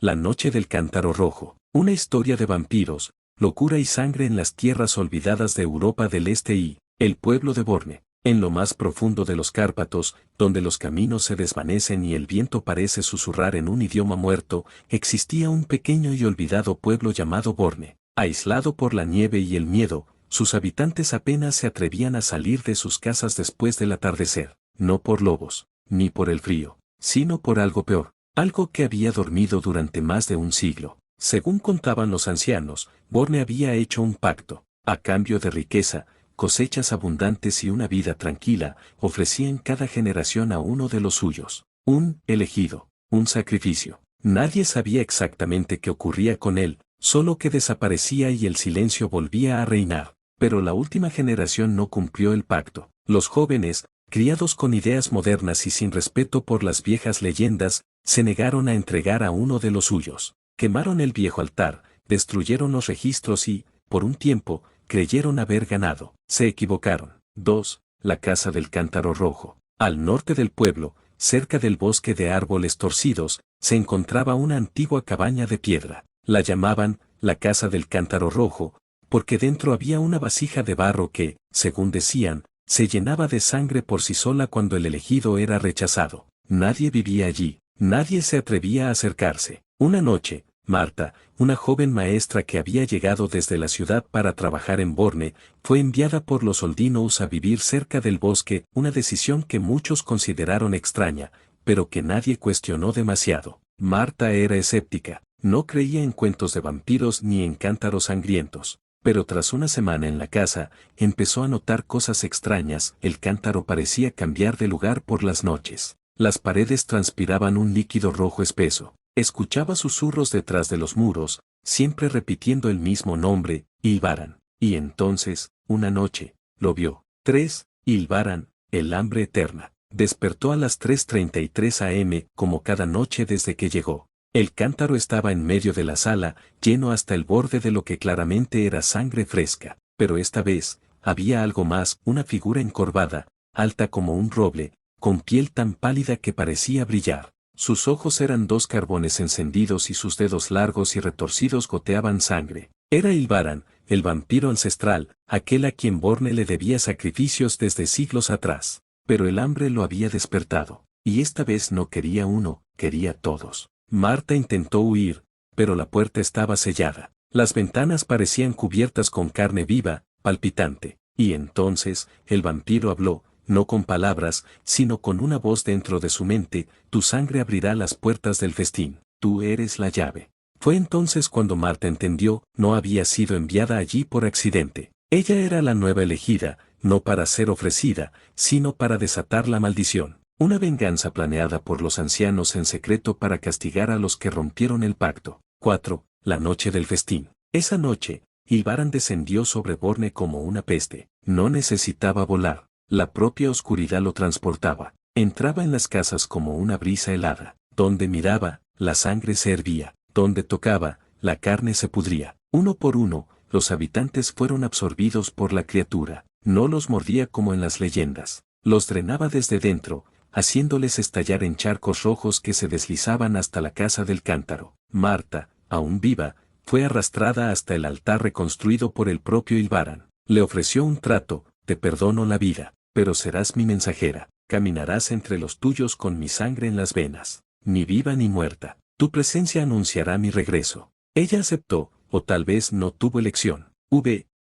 La noche del cántaro rojo. Una historia de vampiros, locura y sangre en las tierras olvidadas de Europa del Este y el pueblo de Borne. En lo más profundo de los Cárpatos, donde los caminos se desvanecen y el viento parece susurrar en un idioma muerto, existía un pequeño y olvidado pueblo llamado Borne. Aislado por la nieve y el miedo, sus habitantes apenas se atrevían a salir de sus casas después del atardecer, no por lobos, ni por el frío, sino por algo peor, algo que había dormido durante más de un siglo. Según contaban los ancianos, Borne había hecho un pacto. A cambio de riqueza, cosechas abundantes y una vida tranquila, ofrecían cada generación a uno de los suyos, un elegido, un sacrificio. Nadie sabía exactamente qué ocurría con él, solo que desaparecía y el silencio volvía a reinar. Pero la última generación no cumplió el pacto. Los jóvenes, criados con ideas modernas y sin respeto por las viejas leyendas, se negaron a entregar a uno de los suyos. Quemaron el viejo altar, destruyeron los registros y, por un tiempo, creyeron haber ganado. Se equivocaron. 2. La casa del cántaro rojo. Al norte del pueblo, cerca del bosque de árboles torcidos, se encontraba una antigua cabaña de piedra. La llamaban la casa del cántaro rojo, porque dentro había una vasija de barro que, según decían, se llenaba de sangre por sí sola cuando el elegido era rechazado. Nadie vivía allí, nadie se atrevía a acercarse. Una noche, Marta, una joven maestra que había llegado desde la ciudad para trabajar en Borne, fue enviada por los Oldinos a vivir cerca del bosque, una decisión que muchos consideraron extraña, pero que nadie cuestionó demasiado. Marta era escéptica, no creía en cuentos de vampiros ni en cántaros sangrientos, pero tras una semana en la casa, empezó a notar cosas extrañas. El cántaro parecía cambiar de lugar por las noches. Las paredes transpiraban un líquido rojo espeso. Escuchaba susurros detrás de los muros, siempre repitiendo el mismo nombre, Ilvaran. Y entonces, una noche, lo vio. 3. Ilvaran, el hambre eterna. Despertó a las 3:33 am, como cada noche desde que llegó. El cántaro estaba en medio de la sala, lleno hasta el borde de lo que claramente era sangre fresca. Pero esta vez, había algo más, una figura encorvada, alta como un roble, con piel tan pálida que parecía brillar. Sus ojos eran dos carbones encendidos y sus dedos largos y retorcidos goteaban sangre. Era Ilvaran, el vampiro ancestral, aquel a quien Borne le debía sacrificios desde siglos atrás. Pero el hambre lo había despertado. Y esta vez no quería uno, quería todos. Marta intentó huir, pero la puerta estaba sellada. Las ventanas parecían cubiertas con carne viva, palpitante. Y entonces, el vampiro habló, no con palabras, sino con una voz dentro de su mente: tu sangre abrirá las puertas del festín. Tú eres la llave. Fue entonces cuando Marta entendió, no había sido enviada allí por accidente. Ella era la nueva elegida, no para ser ofrecida, sino para desatar la maldición. Una venganza planeada por los ancianos en secreto para castigar a los que rompieron el pacto. 4. La noche del festín. Esa noche, Ilvaran descendió sobre Borne como una peste. No necesitaba volar. La propia oscuridad lo transportaba. Entraba en las casas como una brisa helada. Donde miraba, la sangre se hervía. Donde tocaba, la carne se pudría. Uno por uno, los habitantes fueron absorbidos por la criatura. No los mordía como en las leyendas. Los drenaba desde dentro, haciéndoles estallar en charcos rojos que se deslizaban hasta la casa del cántaro. Marta, aún viva, fue arrastrada hasta el altar reconstruido por el propio Ilvaran. Le ofreció un trato: te perdono la vida, pero serás mi mensajera. Caminarás entre los tuyos con mi sangre en las venas. Ni viva ni muerta, tu presencia anunciará mi regreso. Ella aceptó, o tal vez no tuvo elección.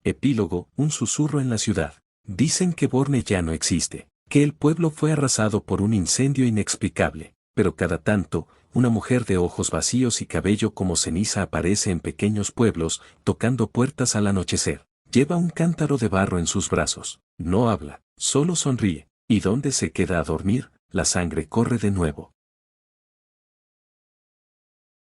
Epílogo, un susurro en la ciudad. Dicen que Borne ya no existe, que el pueblo fue arrasado por un incendio inexplicable, pero cada tanto, una mujer de ojos vacíos y cabello como ceniza aparece en pequeños pueblos, tocando puertas al anochecer. Lleva un cántaro de barro en sus brazos. No habla, solo sonríe, y donde se queda a dormir, la sangre corre de nuevo.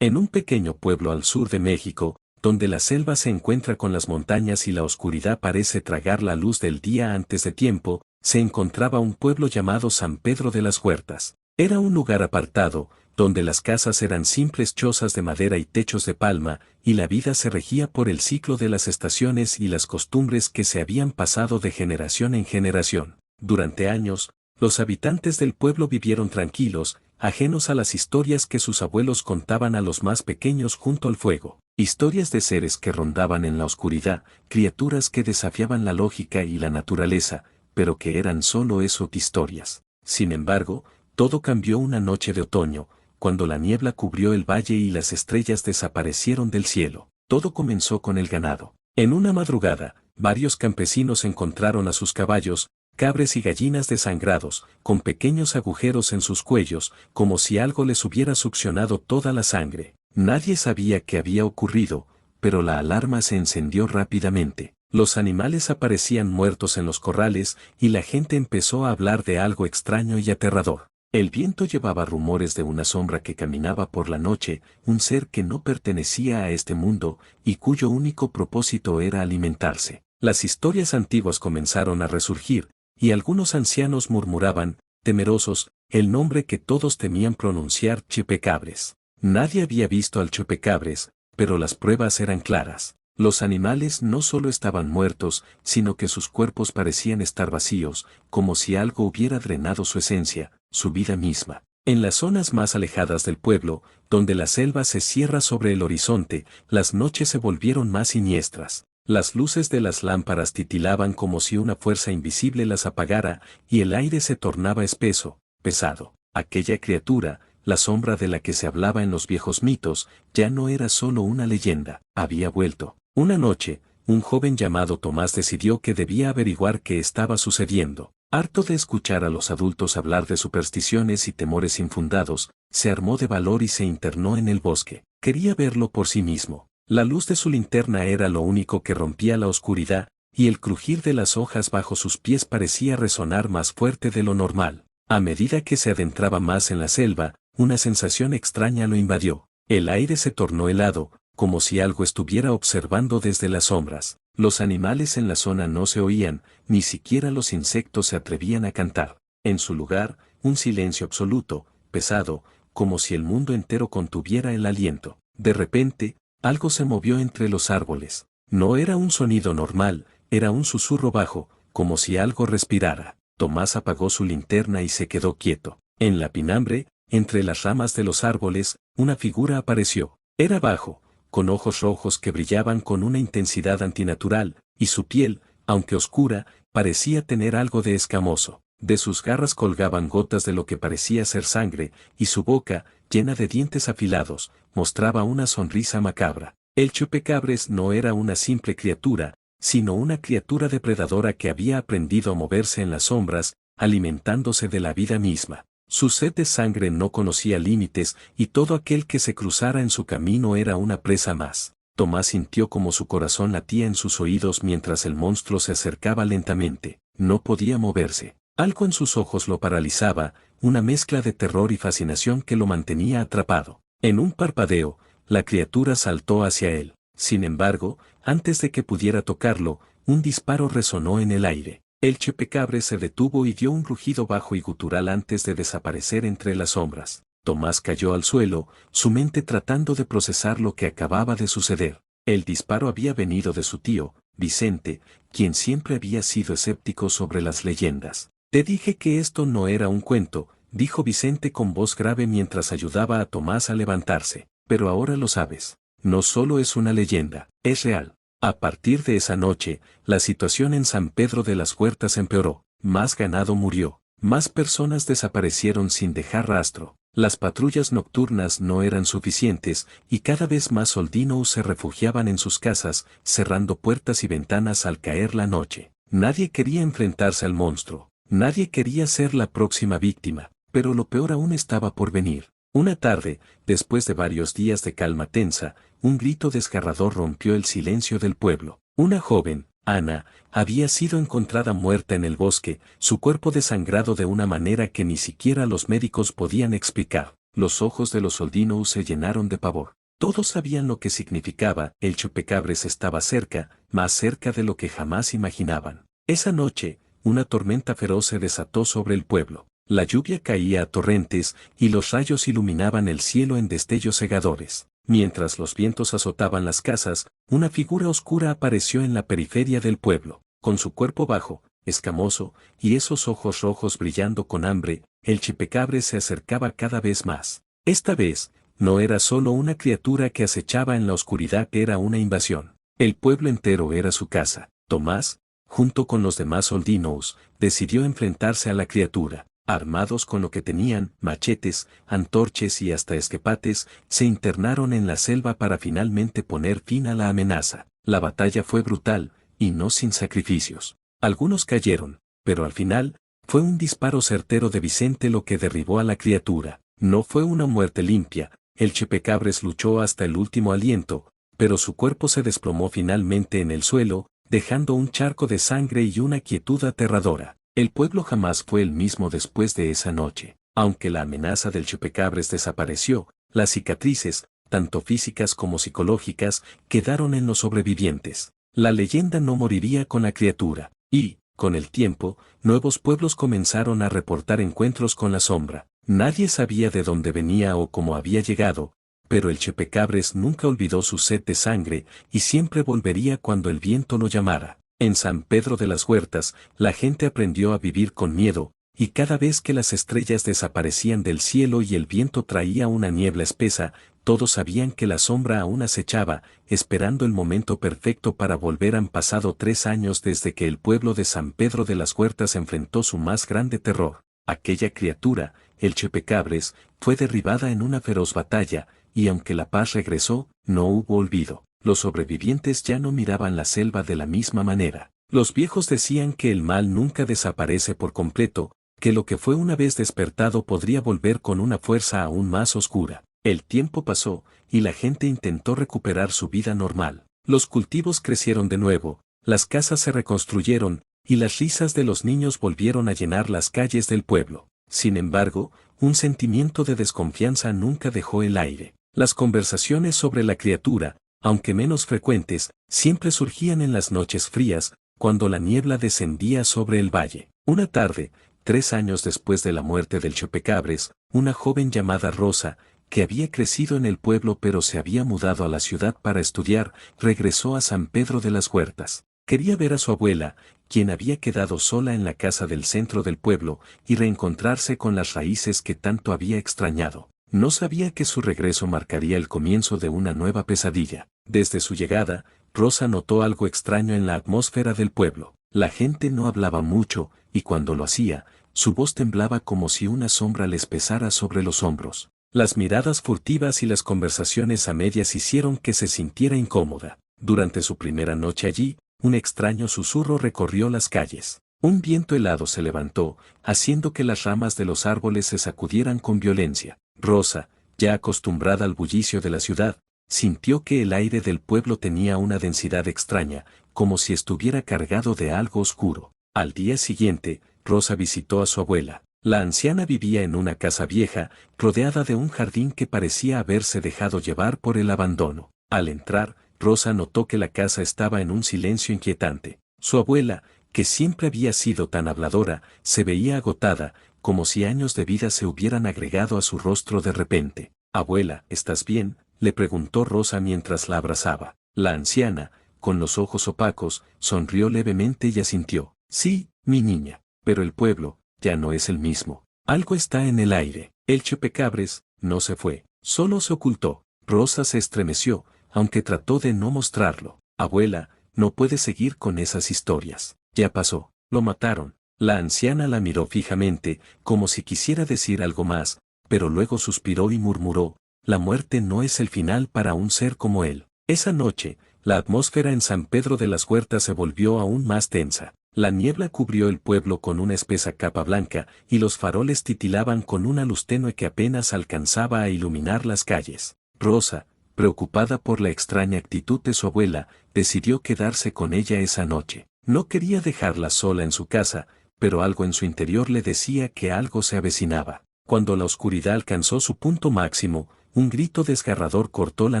En un pequeño pueblo al sur de México, donde la selva se encuentra con las montañas y la oscuridad parece tragar la luz del día antes de tiempo, se encontraba un pueblo llamado San Pedro de las Huertas. Era un lugar apartado, donde las casas eran simples chozas de madera y techos de palma, y la vida se regía por el ciclo de las estaciones y las costumbres que se habían pasado de generación en generación. Durante años, los habitantes del pueblo vivieron tranquilos, ajenos a las historias que sus abuelos contaban a los más pequeños junto al fuego. Historias de seres que rondaban en la oscuridad, criaturas que desafiaban la lógica y la naturaleza, pero que eran solo eso, historias. Sin embargo, todo cambió una noche de otoño, cuando la niebla cubrió el valle y las estrellas desaparecieron del cielo. Todo comenzó con el ganado. En una madrugada, varios campesinos encontraron a sus caballos, cabres y gallinas desangrados, con pequeños agujeros en sus cuellos, como si algo les hubiera succionado toda la sangre. Nadie sabía qué había ocurrido, pero la alarma se encendió rápidamente. Los animales aparecían muertos en los corrales y la gente empezó a hablar de algo extraño y aterrador. El viento llevaba rumores de una sombra que caminaba por la noche, un ser que no pertenecía a este mundo y cuyo único propósito era alimentarse. Las historias antiguas comenzaron a resurgir, y algunos ancianos murmuraban, temerosos, el nombre que todos temían pronunciar: chupacabras. Nadie había visto al chupacabras, pero las pruebas eran claras. Los animales no solo estaban muertos, sino que sus cuerpos parecían estar vacíos, como si algo hubiera drenado su esencia, su vida misma. En las zonas más alejadas del pueblo, donde la selva se cierra sobre el horizonte, las noches se volvieron más siniestras. Las luces de las lámparas titilaban como si una fuerza invisible las apagara, y el aire se tornaba espeso, pesado. Aquella criatura, la sombra de la que se hablaba en los viejos mitos, ya no era solo una leyenda, había vuelto. Una noche, un joven llamado Tomás decidió que debía averiguar qué estaba sucediendo. Harto de escuchar a los adultos hablar de supersticiones y temores infundados, se armó de valor y se internó en el bosque. Quería verlo por sí mismo. La luz de su linterna era lo único que rompía la oscuridad, y el crujir de las hojas bajo sus pies parecía resonar más fuerte de lo normal. A medida que se adentraba más en la selva, una sensación extraña lo invadió. El aire se tornó helado, como si algo estuviera observando desde las sombras. Los animales en la zona no se oían, ni siquiera los insectos se atrevían a cantar. En su lugar, un silencio absoluto, pesado, como si el mundo entero contuviera el aliento. De repente, algo se movió entre los árboles. No era un sonido normal, era un susurro bajo, como si algo respirara. Tomás apagó su linterna y se quedó quieto. En la pinambre, entre las ramas de los árboles, una figura apareció. Era bajo, con ojos rojos que brillaban con una intensidad antinatural, y su piel, aunque oscura, parecía tener algo de escamoso. De sus garras colgaban gotas de lo que parecía ser sangre, y su boca, llena de dientes afilados, mostraba una sonrisa macabra. El chupacabras no era una simple criatura, sino una criatura depredadora que había aprendido a moverse en las sombras, alimentándose de la vida misma. Su sed de sangre no conocía límites y todo aquel que se cruzara en su camino era una presa más. Tomás sintió como su corazón latía en sus oídos mientras el monstruo se acercaba lentamente. No podía moverse. Algo en sus ojos lo paralizaba, una mezcla de terror y fascinación que lo mantenía atrapado. En un parpadeo, la criatura saltó hacia él. Sin embargo, antes de que pudiera tocarlo, un disparo resonó en el aire. El chupacabras se detuvo y dio un rugido bajo y gutural antes de desaparecer entre las sombras. Tomás cayó al suelo, su mente tratando de procesar lo que acababa de suceder. El disparo había venido de su tío, Vicente, quien siempre había sido escéptico sobre las leyendas. «Te dije que esto no era un cuento», dijo Vicente con voz grave mientras ayudaba a Tomás a levantarse. «Pero ahora lo sabes. No solo es una leyenda, es real». A partir de esa noche, la situación en San Pedro de las Huertas empeoró. Más ganado murió, más personas desaparecieron sin dejar rastro. Las patrullas nocturnas no eran suficientes y cada vez más soldinos se refugiaban en sus casas, cerrando puertas y ventanas al caer la noche. Nadie quería enfrentarse al monstruo, nadie quería ser la próxima víctima, pero lo peor aún estaba por venir. Una tarde, después de varios días de calma tensa, un grito desgarrador rompió el silencio del pueblo. Una joven, Ana, había sido encontrada muerta en el bosque, su cuerpo desangrado de una manera que ni siquiera los médicos podían explicar. Los ojos de los soldinos se llenaron de pavor. Todos sabían lo que significaba, el chupacabras estaba cerca, más cerca de lo que jamás imaginaban. Esa noche, una tormenta feroz se desató sobre el pueblo. La lluvia caía a torrentes y los rayos iluminaban el cielo en destellos cegadores. Mientras los vientos azotaban las casas, una figura oscura apareció en la periferia del pueblo. Con su cuerpo bajo, escamoso, y esos ojos rojos brillando con hambre, el chupacabras se acercaba cada vez más. Esta vez, no era solo una criatura que acechaba en la oscuridad, era una invasión. El pueblo entero era su casa. Tomás, junto con los demás soldinos, decidió enfrentarse a la criatura. Armados con lo que tenían, machetes, antorches y hasta esquepates, se internaron en la selva para finalmente poner fin a la amenaza. La batalla fue brutal, y no sin sacrificios. Algunos cayeron, pero al final, fue un disparo certero de Vicente lo que derribó a la criatura. No fue una muerte limpia, el chupacabras luchó hasta el último aliento, pero su cuerpo se desplomó finalmente en el suelo, dejando un charco de sangre y una quietud aterradora. El pueblo jamás fue el mismo después de esa noche. Aunque la amenaza del chupacabras desapareció, las cicatrices, tanto físicas como psicológicas, quedaron en los sobrevivientes. La leyenda no moriría con la criatura, y, con el tiempo, nuevos pueblos comenzaron a reportar encuentros con la sombra. Nadie sabía de dónde venía o cómo había llegado, pero el chupacabras nunca olvidó su sed de sangre y siempre volvería cuando el viento lo llamara. En San Pedro de las Huertas, la gente aprendió a vivir con miedo, y cada vez que las estrellas desaparecían del cielo y el viento traía una niebla espesa, todos sabían que la sombra aún acechaba, esperando el momento perfecto para volver. Han pasado 3 años desde que el pueblo de San Pedro de las Huertas enfrentó su más grande terror. Aquella criatura, el chupacabras, fue derribada en una feroz batalla, y aunque la paz regresó, no hubo olvido. Los sobrevivientes ya no miraban la selva de la misma manera. Los viejos decían que el mal nunca desaparece por completo, que lo que fue una vez despertado podría volver con una fuerza aún más oscura. El tiempo pasó, y la gente intentó recuperar su vida normal. Los cultivos crecieron de nuevo, las casas se reconstruyeron, y las risas de los niños volvieron a llenar las calles del pueblo. Sin embargo, un sentimiento de desconfianza nunca dejó el aire. Las conversaciones sobre la criatura, aunque menos frecuentes, siempre surgían en las noches frías, cuando la niebla descendía sobre el valle. Una tarde, 3 años después de la muerte del chupacabras, una joven llamada Rosa, que había crecido en el pueblo pero se había mudado a la ciudad para estudiar, regresó a San Pedro de las Huertas. Quería ver a su abuela, quien había quedado sola en la casa del centro del pueblo, y reencontrarse con las raíces que tanto había extrañado. No sabía que su regreso marcaría el comienzo de una nueva pesadilla. Desde su llegada, Rosa notó algo extraño en la atmósfera del pueblo. La gente no hablaba mucho, y cuando lo hacía, su voz temblaba como si una sombra les pesara sobre los hombros. Las miradas furtivas y las conversaciones a medias hicieron que se sintiera incómoda. Durante su primera noche allí, un extraño susurro recorrió las calles. Un viento helado se levantó, haciendo que las ramas de los árboles se sacudieran con violencia. Rosa, ya acostumbrada al bullicio de la ciudad, sintió que el aire del pueblo tenía una densidad extraña, como si estuviera cargado de algo oscuro. Al día siguiente, Rosa visitó a su abuela. La anciana vivía en una casa vieja, rodeada de un jardín que parecía haberse dejado llevar por el abandono. Al entrar, Rosa notó que la casa estaba en un silencio inquietante. Su abuela, que siempre había sido tan habladora, se veía agotada, como si años de vida se hubieran agregado a su rostro de repente. «Abuela, ¿estás bien?», le preguntó Rosa mientras la abrazaba. La anciana, con los ojos opacos, sonrió levemente y asintió. «Sí, mi niña, pero el pueblo ya no es el mismo. Algo está en el aire». El chupacabras no se fue, solo se ocultó. Rosa se estremeció, aunque trató de no mostrarlo. «Abuela, no puedes seguir con esas historias. Ya pasó, lo mataron». La anciana la miró fijamente, como si quisiera decir algo más, pero luego suspiró y murmuró: «La muerte no es el final para un ser como él». Esa noche, la atmósfera en San Pedro de las Huertas se volvió aún más tensa. La niebla cubrió el pueblo con una espesa capa blanca, y los faroles titilaban con una luz tenue que apenas alcanzaba a iluminar las calles. Rosa, preocupada por la extraña actitud de su abuela, decidió quedarse con ella esa noche. No quería dejarla sola en su casa, pero algo en su interior le decía que algo se avecinaba. Cuando la oscuridad alcanzó su punto máximo, un grito desgarrador cortó la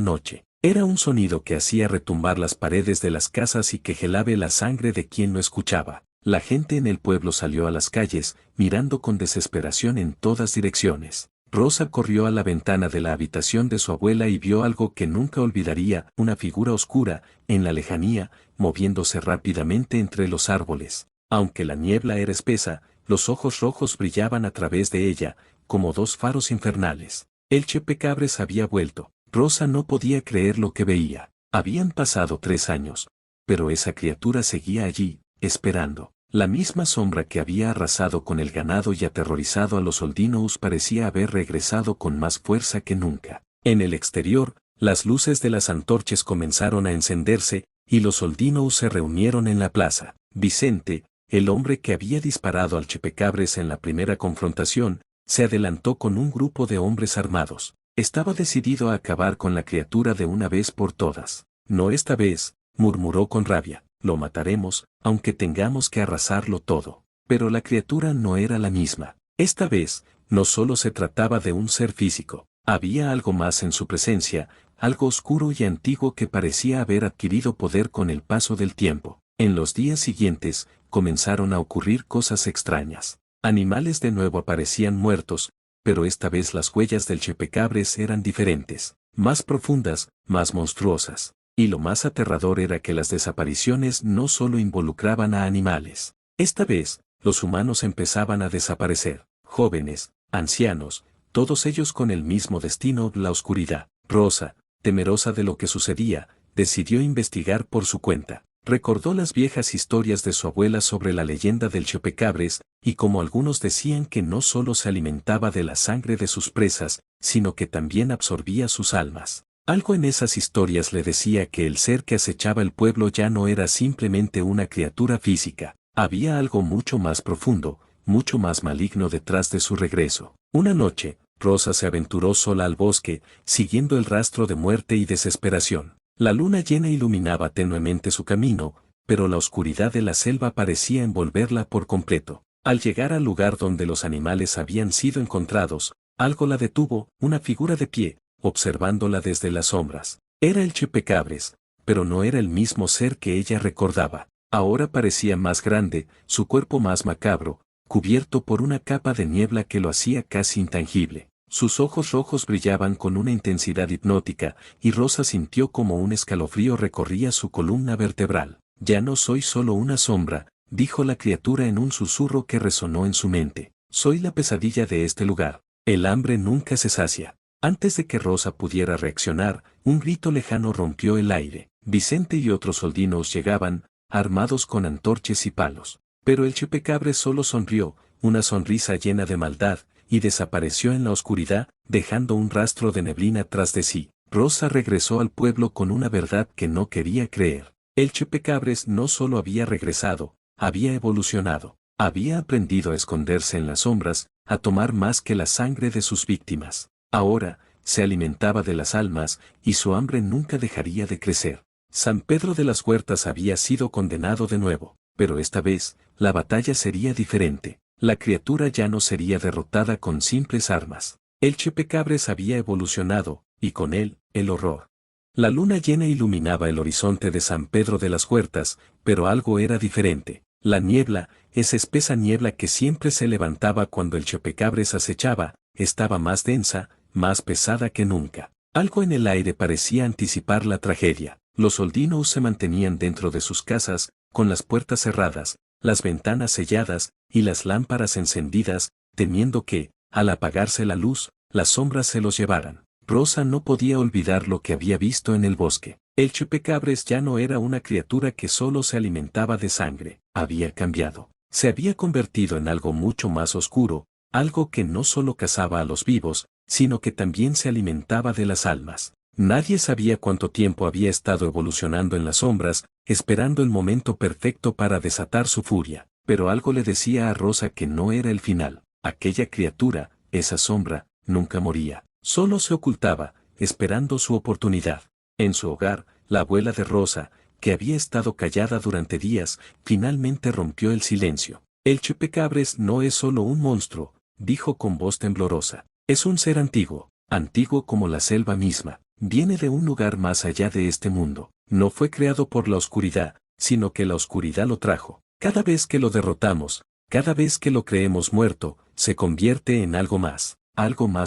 noche. Era un sonido que hacía retumbar las paredes de las casas y que helaba la sangre de quien lo escuchaba. La gente en el pueblo salió a las calles, mirando con desesperación en todas direcciones. Rosa corrió a la ventana de la habitación de su abuela y vio algo que nunca olvidaría: una figura oscura, en la lejanía, moviéndose rápidamente entre los árboles. Aunque la niebla era espesa, los ojos rojos brillaban a través de ella, como dos faros infernales. El chupacabras había vuelto. Rosa no podía creer lo que veía. Habían pasado 3 años, pero esa criatura seguía allí, esperando. La misma sombra que había arrasado con el ganado y aterrorizado a los Oldinous parecía haber regresado con más fuerza que nunca. En el exterior, las luces de las antorchas comenzaron a encenderse, y los Oldinous se reunieron en la plaza. Vicente, el hombre que había disparado al chupacabras en la primera confrontación, se adelantó con un grupo de hombres armados. Estaba decidido a acabar con la criatura de una vez por todas. No esta vez, murmuró con rabia, lo mataremos, aunque tengamos que arrasarlo todo. Pero la criatura no era la misma. Esta vez, no solo se trataba de un ser físico, había algo más en su presencia, algo oscuro y antiguo que parecía haber adquirido poder con el paso del tiempo. En los días siguientes, comenzaron a ocurrir cosas extrañas. Animales de nuevo aparecían muertos, pero esta vez las huellas del chupacabras eran diferentes, más profundas, más monstruosas. Y lo más aterrador era que las desapariciones no solo involucraban a animales. Esta vez, los humanos empezaban a desaparecer, jóvenes, ancianos, todos ellos con el mismo destino, la oscuridad. Rosa, temerosa de lo que sucedía, decidió investigar por su cuenta. Recordó las viejas historias de su abuela sobre la leyenda del chupacabras, y como algunos decían que no solo se alimentaba de la sangre de sus presas, sino que también absorbía sus almas. Algo en esas historias le decía que el ser que acechaba el pueblo ya no era simplemente una criatura física, había algo mucho más profundo, mucho más maligno detrás de su regreso. Una noche, Rosa se aventuró sola al bosque, siguiendo el rastro de muerte y desesperación. La luna llena iluminaba tenuemente su camino, pero la oscuridad de la selva parecía envolverla por completo. Al llegar al lugar donde los animales habían sido encontrados, algo la detuvo, una figura de pie, observándola desde las sombras. Era el chupacabras, pero no era el mismo ser que ella recordaba. Ahora parecía más grande, su cuerpo más macabro, cubierto por una capa de niebla que lo hacía casi intangible. Sus ojos rojos brillaban con una intensidad hipnótica, y Rosa sintió como un escalofrío recorría su columna vertebral. Ya no soy solo una sombra, dijo la criatura en un susurro que resonó en su mente. Soy la pesadilla de este lugar. El hambre nunca se sacia. Antes de que Rosa pudiera reaccionar, un grito lejano rompió el aire. Vicente y otros soldinos llegaban, armados con antorchas y palos. Pero el chupacabras solo sonrió, una sonrisa llena de maldad, y desapareció en la oscuridad, dejando un rastro de neblina tras de sí. Rosa regresó al pueblo con una verdad que no quería creer. El chupacabras no solo había regresado, había evolucionado. Había aprendido a esconderse en las sombras, a tomar más que la sangre de sus víctimas. Ahora, se alimentaba de las almas, y su hambre nunca dejaría de crecer. San Pedro de las Huertas había sido condenado de nuevo, pero esta vez, la batalla sería diferente. La criatura ya no sería derrotada con simples armas. El chupacabras había evolucionado, y con él, el horror. La luna llena iluminaba el horizonte de San Pedro de las Huertas, pero algo era diferente. La niebla, esa espesa niebla que siempre se levantaba cuando el chupacabras acechaba, estaba más densa, más pesada que nunca. Algo en el aire parecía anticipar la tragedia. Los Oldinous se mantenían dentro de sus casas, con las puertas cerradas, las ventanas selladas, y las lámparas encendidas, temiendo que, al apagarse la luz, las sombras se los llevaran. Rosa no podía olvidar lo que había visto en el bosque. El chupacabras ya no era una criatura que solo se alimentaba de sangre, había cambiado. Se había convertido en algo mucho más oscuro, algo que no solo cazaba a los vivos, sino que también se alimentaba de las almas. Nadie sabía cuánto tiempo había estado evolucionando en las sombras, esperando el momento perfecto para desatar su furia, pero algo le decía a Rosa que no era el final. Aquella criatura, esa sombra, nunca moría, solo se ocultaba, esperando su oportunidad. En su hogar, la abuela de Rosa, que había estado callada durante días, finalmente rompió el silencio. El chupacabras no es solo un monstruo, dijo con voz temblorosa. Es un ser antiguo, antiguo como la selva misma. Viene de un lugar más allá de este mundo. No fue creado por la oscuridad, sino que la oscuridad lo trajo. Cada vez que lo derrotamos, cada vez que lo creemos muerto, se convierte en algo más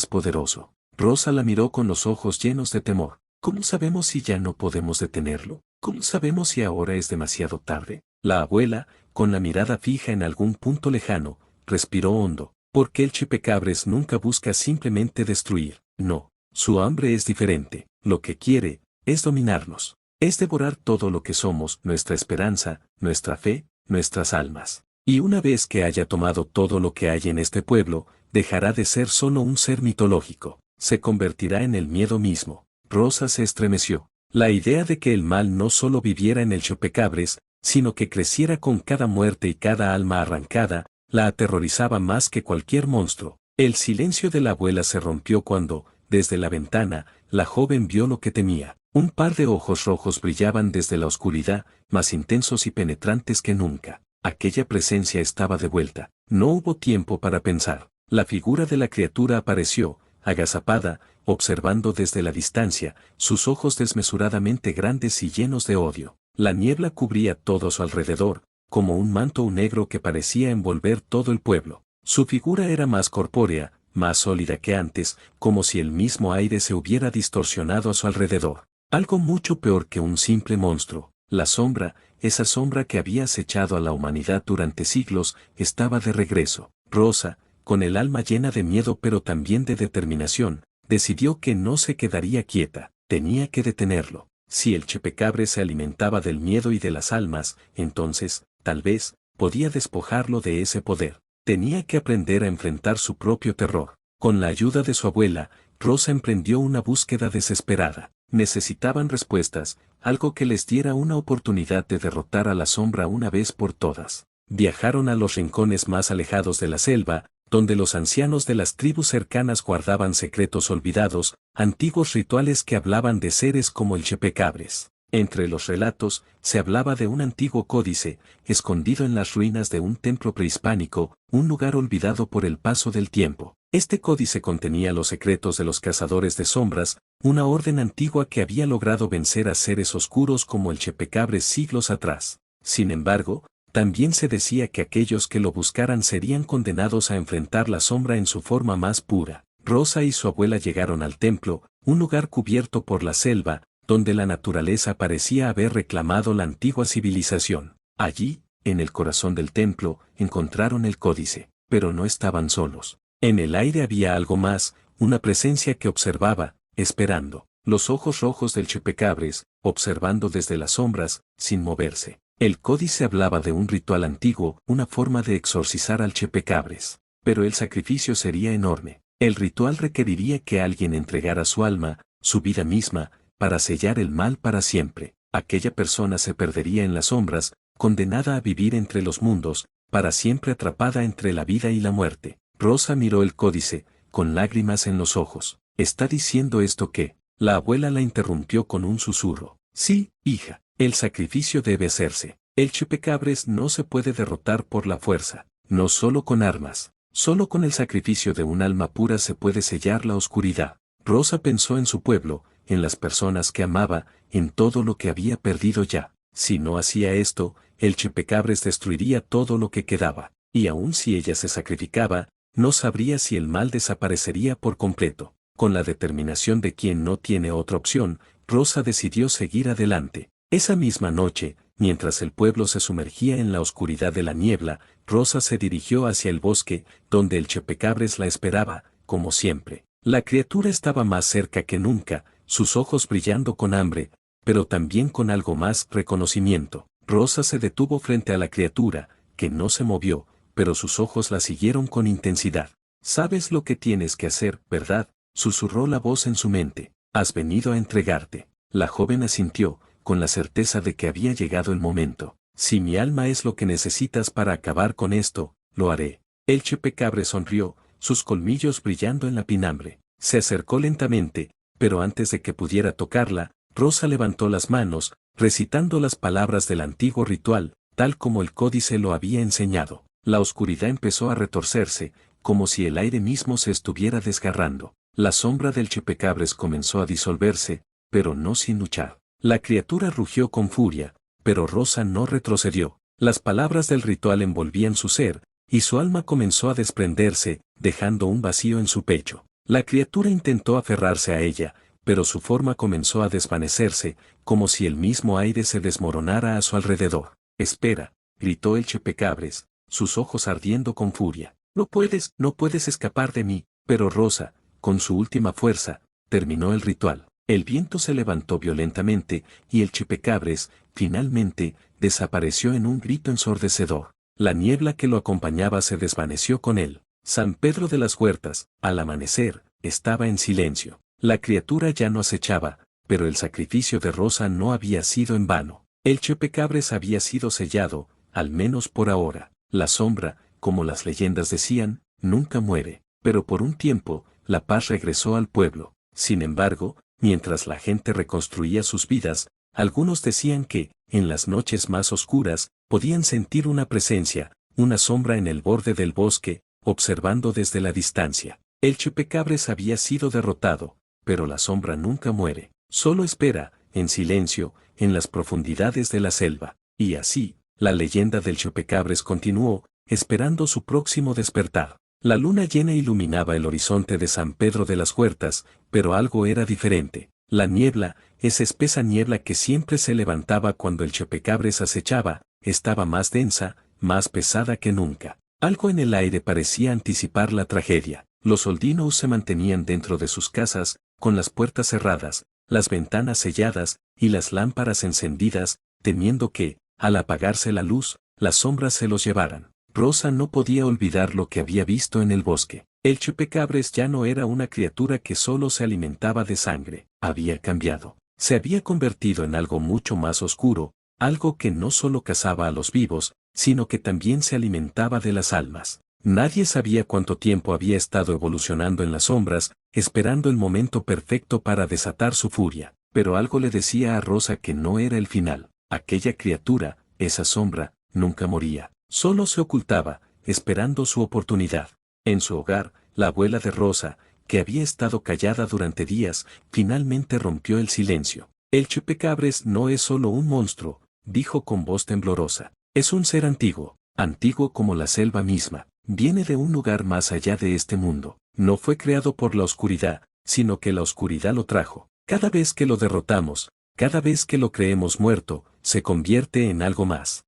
poderoso. Rosa la miró con los ojos llenos de temor. ¿Cómo sabemos si ya no podemos detenerlo? ¿Cómo sabemos si ahora es demasiado tarde? La abuela, con la mirada fija en algún punto lejano, respiró hondo, porque el chupacabras nunca busca simplemente destruir, no, su hambre es diferente, lo que quiere, es dominarnos, es devorar todo lo que somos, nuestra esperanza, nuestra fe, nuestras almas. Y una vez que haya tomado todo lo que hay en este pueblo, dejará de ser solo un ser mitológico, se convertirá en el miedo mismo. Rosa se estremeció. La idea de que el mal no solo viviera en el chupacabras, sino que creciera con cada muerte y cada alma arrancada, la aterrorizaba más que cualquier monstruo. El silencio de la abuela se rompió cuando, desde la ventana, la joven vio lo que temía. Un par de ojos rojos brillaban desde la oscuridad, más intensos y penetrantes que nunca. Aquella presencia estaba de vuelta. No hubo tiempo para pensar. La figura de la criatura apareció, agazapada, observando desde la distancia, sus ojos desmesuradamente grandes y llenos de odio. La niebla cubría todo a su alrededor, como un manto negro que parecía envolver todo el pueblo. Su figura era más corpórea, más sólida que antes, como si el mismo aire se hubiera distorsionado a su alrededor. Algo mucho peor que un simple monstruo. La sombra, esa sombra que había acechado a la humanidad durante siglos, estaba de regreso. Rosa, con el alma llena de miedo pero también de determinación, decidió que no se quedaría quieta, tenía que detenerlo. Si el chupacabras se alimentaba del miedo y de las almas, entonces, tal vez, podía despojarlo de ese poder. Tenía que aprender a enfrentar su propio terror. Con la ayuda de su abuela, Rosa emprendió una búsqueda desesperada. Necesitaban respuestas, algo que les diera una oportunidad de derrotar a la sombra una vez por todas. Viajaron a los rincones más alejados de la selva, donde los ancianos de las tribus cercanas guardaban secretos olvidados, antiguos rituales que hablaban de seres como el chupacabras. Entre los relatos, se hablaba de un antiguo códice, escondido en las ruinas de un templo prehispánico, un lugar olvidado por el paso del tiempo. Este códice contenía los secretos de los cazadores de sombras, una orden antigua que había logrado vencer a seres oscuros como el chupacabras siglos atrás. Sin embargo, también se decía que aquellos que lo buscaran serían condenados a enfrentar la sombra en su forma más pura. Rosa y su abuela llegaron al templo, un lugar cubierto por la selva, donde la naturaleza parecía haber reclamado la antigua civilización. Allí, en el corazón del templo, encontraron el códice, pero no estaban solos. En el aire había algo más, una presencia que observaba, esperando. Los ojos rojos del chupacabras, observando desde las sombras, sin moverse. El códice hablaba de un ritual antiguo, una forma de exorcizar al chupacabras. Pero el sacrificio sería enorme. El ritual requeriría que alguien entregara su alma, su vida misma, para sellar el mal para siempre. Aquella persona se perdería en las sombras, condenada a vivir entre los mundos, para siempre atrapada entre la vida y la muerte. Rosa miró el códice, con lágrimas en los ojos. ¿Está diciendo esto qué? La abuela la interrumpió con un susurro. Sí, hija. El sacrificio debe hacerse. El chupacabras no se puede derrotar por la fuerza, no solo con armas. Solo con el sacrificio de un alma pura se puede sellar la oscuridad. Rosa pensó en su pueblo, en las personas que amaba, en todo lo que había perdido ya. Si no hacía esto, el chupacabras destruiría todo lo que quedaba. Y aun si ella se sacrificaba, no sabría si el mal desaparecería por completo. Con la determinación de quien no tiene otra opción, Rosa decidió seguir adelante. Esa misma noche, mientras el pueblo se sumergía en la oscuridad de la niebla, Rosa se dirigió hacia el bosque, donde el chupacabras la esperaba, como siempre. La criatura estaba más cerca que nunca, sus ojos brillando con hambre, pero también con algo más, reconocimiento. Rosa se detuvo frente a la criatura, que no se movió, pero sus ojos la siguieron con intensidad. «Sabes lo que tienes que hacer, ¿verdad?», susurró la voz en su mente. «Has venido a entregarte». La joven asintió, con la certeza de que había llegado el momento. «Si mi alma es lo que necesitas para acabar con esto, lo haré». El chupacabras sonrió, sus colmillos brillando en la pinambre. Se acercó lentamente, pero antes de que pudiera tocarla, Rosa levantó las manos, recitando las palabras del antiguo ritual, tal como el códice lo había enseñado. La oscuridad empezó a retorcerse, como si el aire mismo se estuviera desgarrando. La sombra del chupacabras comenzó a disolverse, pero no sin luchar. La criatura rugió con furia, pero Rosa no retrocedió. Las palabras del ritual envolvían su ser, y su alma comenzó a desprenderse, dejando un vacío en su pecho. La criatura intentó aferrarse a ella, pero su forma comenzó a desvanecerse, como si el mismo aire se desmoronara a su alrededor. Espera, gritó el Chupacabres, sus ojos ardiendo con furia. No puedes escapar de mí. Pero Rosa, con su última fuerza, terminó el ritual. El viento se levantó violentamente y el Chupacabres, finalmente, desapareció en un grito ensordecedor. La niebla que lo acompañaba se desvaneció con él. San Pedro de las Huertas, al amanecer, estaba en silencio. La criatura ya no acechaba, pero el sacrificio de Rosa no había sido en vano. El Chupacabres había sido sellado, al menos por ahora. La sombra, como las leyendas decían, nunca muere. Pero por un tiempo, la paz regresó al pueblo. Sin embargo, mientras la gente reconstruía sus vidas, algunos decían que, en las noches más oscuras, podían sentir una presencia, una sombra en el borde del bosque, observando desde la distancia. El Chupacabres había sido derrotado, pero la sombra nunca muere. Solo espera, en silencio, en las profundidades de la selva. Y así, la leyenda del Chupacabres continuó, esperando su próximo despertar. La luna llena iluminaba el horizonte de San Pedro de las Huertas, pero algo era diferente. La niebla, esa espesa niebla que siempre se levantaba cuando el Chupacabres acechaba, estaba más densa, más pesada que nunca. Algo en el aire parecía anticipar la tragedia. Los soldinos se mantenían dentro de sus casas, con las puertas cerradas, las ventanas selladas y las lámparas encendidas, temiendo que, al apagarse la luz, las sombras se los llevaran. Rosa no podía olvidar lo que había visto en el bosque. El Chupacabres ya no era una criatura que solo se alimentaba de sangre, había cambiado. Se había convertido en algo mucho más oscuro, algo que no solo cazaba a los vivos, sino que también se alimentaba de las almas. Nadie sabía cuánto tiempo había estado evolucionando en las sombras, esperando el momento perfecto para desatar su furia, pero algo le decía a Rosa que no era el final. Aquella criatura, esa sombra, nunca moría. Solo se ocultaba, esperando su oportunidad. En su hogar, la abuela de Rosa, que había estado callada durante días, finalmente rompió el silencio. El Chupacabres no es solo un monstruo, dijo con voz temblorosa. Es un ser antiguo, antiguo como la selva misma. Viene de un lugar más allá de este mundo. No fue creado por la oscuridad, sino que la oscuridad lo trajo. Cada vez que lo derrotamos, cada vez que lo creemos muerto, se convierte en algo más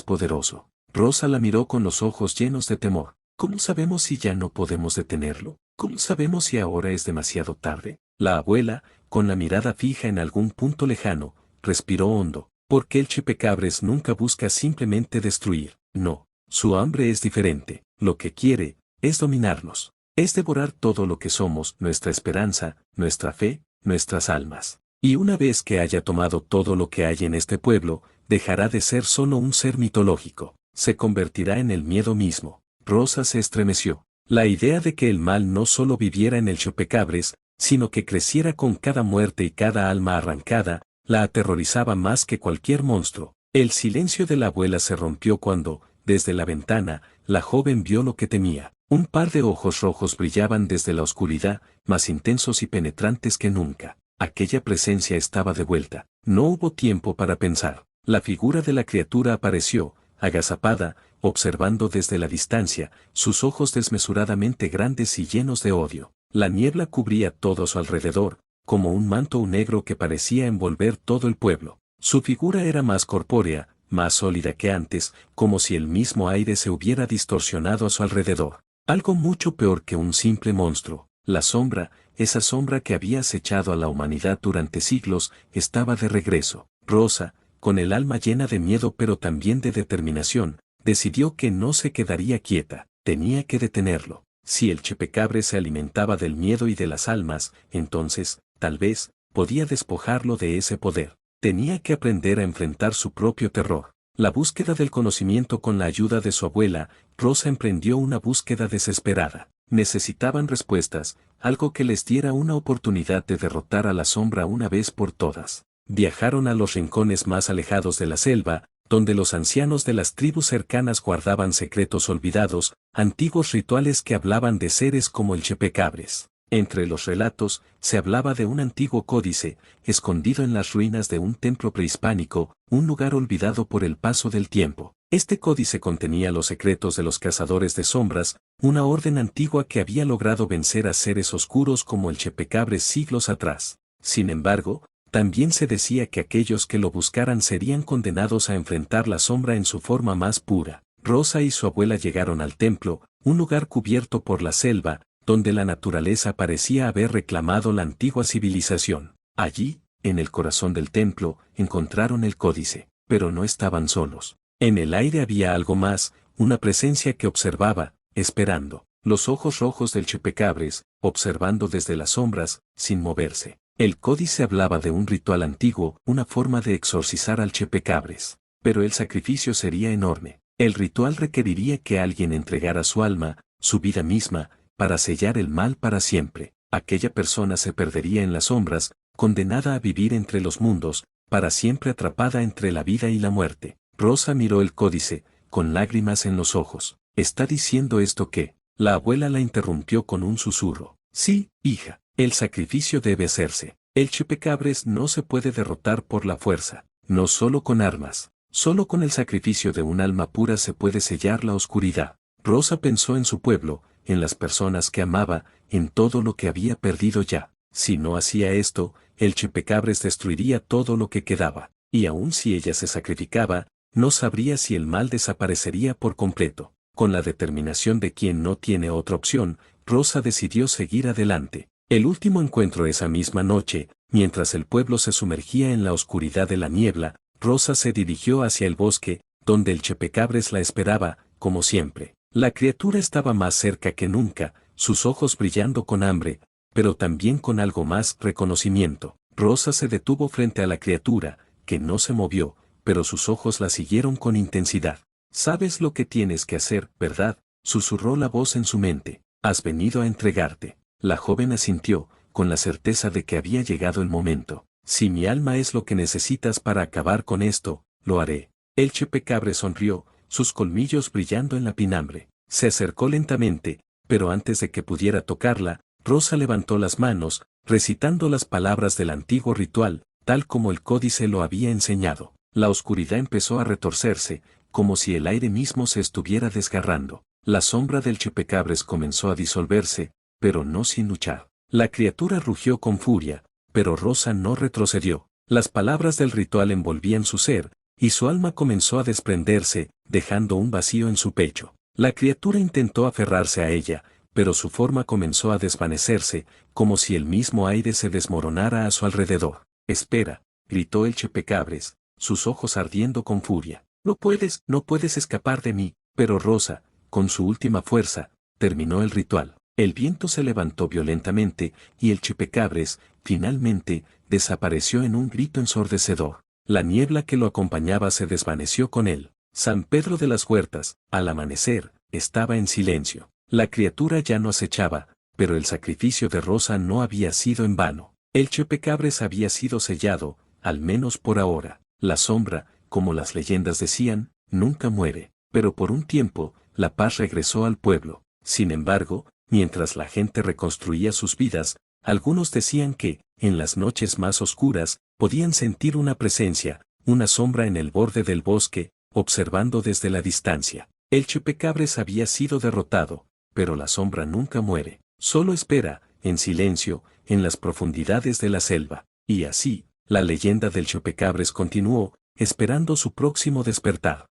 poderoso. Rosa la miró con los ojos llenos de temor. ¿Cómo sabemos si ya no podemos detenerlo? ¿Cómo sabemos si ahora es demasiado tarde? La abuela, con la mirada fija en algún punto lejano, respiró hondo, porque el Chupacabres nunca busca simplemente destruir. No, su hambre es diferente. Lo que quiere, es dominarnos. Es devorar todo lo que somos, nuestra esperanza, nuestra fe, nuestras almas. Y una vez que haya tomado todo lo que hay en este pueblo, dejará de ser solo un ser mitológico. Se convertirá en el miedo mismo. Rosa se estremeció. La idea de que el mal no solo viviera en el Chupacabres, sino que creciera con cada muerte y cada alma arrancada, la aterrorizaba más que cualquier monstruo. El silencio de la abuela se rompió cuando, desde la ventana, la joven vio lo que temía. Un par de ojos rojos brillaban desde la oscuridad, más intensos y penetrantes que nunca. Aquella presencia estaba de vuelta. No hubo tiempo para pensar. La figura de la criatura apareció, agazapada, observando desde la distancia, sus ojos desmesuradamente grandes y llenos de odio. La niebla cubría todo a su alrededor, como un manto negro que parecía envolver todo el pueblo. Su figura era más corpórea, más sólida que antes, como si el mismo aire se hubiera distorsionado a su alrededor. Algo mucho peor que un simple monstruo. La sombra, esa sombra que había acechado a la humanidad durante siglos, estaba de regreso. Rosa, con el alma llena de miedo pero también de determinación, decidió que no se quedaría quieta, tenía que detenerlo. Si el Chupacabres se alimentaba del miedo y de las almas, entonces, tal vez, podía despojarlo de ese poder. Tenía que aprender a enfrentar su propio terror. La búsqueda del conocimiento con la ayuda de su abuela, Rosa emprendió una búsqueda desesperada. Necesitaban respuestas, algo que les diera una oportunidad de derrotar a la sombra una vez por todas. Viajaron a los rincones más alejados de la selva, donde los ancianos de las tribus cercanas guardaban secretos olvidados, antiguos rituales que hablaban de seres como el Chupacabres. Entre los relatos, se hablaba de un antiguo códice, escondido en las ruinas de un templo prehispánico, un lugar olvidado por el paso del tiempo. Este códice contenía los secretos de los cazadores de sombras, una orden antigua que había logrado vencer a seres oscuros como el Chupacabres siglos atrás. Sin embargo, También se decía que aquellos que lo buscaran serían condenados a enfrentar la sombra en su forma más pura. Rosa y su abuela llegaron al templo, un lugar cubierto por la selva, donde la naturaleza parecía haber reclamado la antigua civilización. Allí, en el corazón del templo, encontraron el códice, pero no estaban solos. En el aire había algo más, una presencia que observaba, esperando. Los ojos rojos del chupacabres, observando desde las sombras, sin moverse. El códice hablaba de un ritual antiguo, una forma de exorcizar al chupacabres. Pero el sacrificio sería enorme. El ritual requeriría que alguien entregara su alma, su vida misma, para sellar el mal para siempre. Aquella persona se perdería en las sombras, condenada a vivir entre los mundos, para siempre atrapada entre la vida y la muerte. Rosa miró el códice, con lágrimas en los ojos. ¿Está diciendo esto qué? La abuela la interrumpió con un susurro. Sí, hija, el sacrificio debe hacerse. El chupacabres no se puede derrotar por la fuerza, no solo con armas. Solo con el sacrificio de un alma pura se puede sellar la oscuridad. Rosa pensó en su pueblo, en las personas que amaba, en todo lo que había perdido ya. Si no hacía esto, el chupacabres destruiría todo lo que quedaba. Y aun si ella se sacrificaba, no sabría si el mal desaparecería por completo. Con la determinación de quien no tiene otra opción, Rosa decidió seguir adelante. El último encuentro esa misma noche, mientras el pueblo se sumergía en la oscuridad de la niebla, Rosa se dirigió hacia el bosque, donde el chupacabres la esperaba, como siempre. La criatura estaba más cerca que nunca, sus ojos brillando con hambre, pero también con algo más, reconocimiento. Rosa se detuvo frente a la criatura, que no se movió, pero sus ojos la siguieron con intensidad. «Sabes lo que tienes que hacer, ¿verdad?», susurró la voz en su mente. «Has venido a entregarte». La joven asintió, con la certeza de que había llegado el momento. «Si mi alma es lo que necesitas para acabar con esto, lo haré». El chupacabres sonrió, sus colmillos brillando en la pinambre. Se acercó lentamente, pero antes de que pudiera tocarla, Rosa levantó las manos, recitando las palabras del antiguo ritual, tal como el códice lo había enseñado. La oscuridad empezó a retorcerse, como si el aire mismo se estuviera desgarrando. La sombra del chupacabres comenzó a disolverse, pero no sin luchar. La criatura rugió con furia, pero Rosa no retrocedió. Las palabras del ritual envolvían su ser, y su alma comenzó a desprenderse, dejando un vacío en su pecho. La criatura intentó aferrarse a ella, pero su forma comenzó a desvanecerse, como si el mismo aire se desmoronara a su alrededor. «Espera», gritó el chupacabres, sus ojos ardiendo con furia. No puedes escapar de mí». Pero Rosa, con su última fuerza, terminó el ritual. El viento se levantó violentamente, y el chupacabres, finalmente, desapareció en un grito ensordecedor. La niebla que lo acompañaba se desvaneció con él. San Pedro de las Huertas, al amanecer, estaba en silencio. La criatura ya no acechaba, pero el sacrificio de Rosa no había sido en vano. El chupacabres había sido sellado, al menos por ahora. La sombra, como las leyendas decían, nunca muere. Pero por un tiempo, la paz regresó al pueblo. Sin embargo, mientras la gente reconstruía sus vidas, algunos decían que, en las noches más oscuras, podían sentir una presencia, una sombra en el borde del bosque, observando desde la distancia. El chupacabres había sido derrotado, pero la sombra nunca muere. Solo espera, en silencio, en las profundidades de la selva. Y así, la leyenda del chupacabres continuó, esperando su próximo despertar.